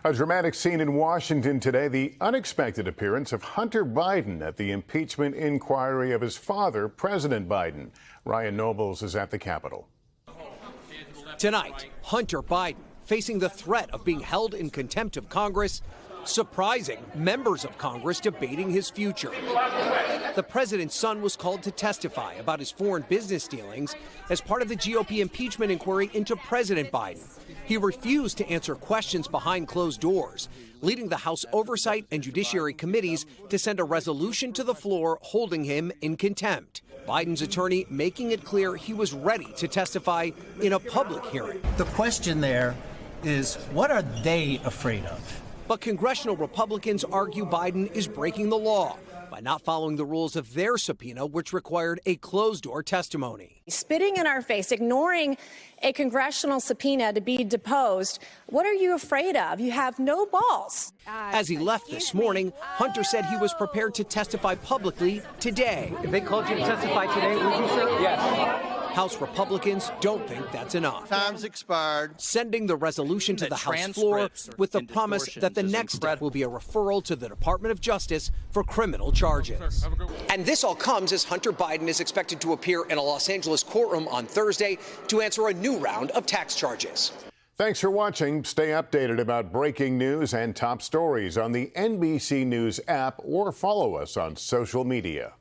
A dramatic scene in Washington today, the unexpected appearance of Hunter Biden at the impeachment inquiry of his father, President Biden. Ryan Nobles is at the Capitol. Tonight, Hunter Biden facing the threat of being held in contempt of Congress, surprising members of Congress debating his future. The president's son was called to testify about his foreign business dealings as part of the GOP impeachment inquiry into President Biden. He refused to answer questions behind closed doors, leading the House Oversight and Judiciary Committees to send a resolution to the floor holding him in contempt. Biden's attorney making it clear he was ready to testify in a public hearing. The question there is, what are they afraid of? But congressional Republicans argue Biden is breaking the law by not following the rules of their subpoena, which required a closed-door testimony. Spitting in our face, ignoring a congressional subpoena to be deposed. What are you afraid of? You have no balls. As he left this morning, Hunter said he was prepared to testify publicly today. If they called you to testify today, would you, sir? Yes. House Republicans don't think that's enough. Time's expired. Sending the resolution to the House floor with the promise that the next step will be a referral to the Department of Justice for criminal charges. And this all comes as Hunter Biden is expected to appear in a Los Angeles courtroom on Thursday to answer a new round of tax charges. Thanks for watching. Stay updated about breaking news and top stories on the NBC News app or follow us on social media.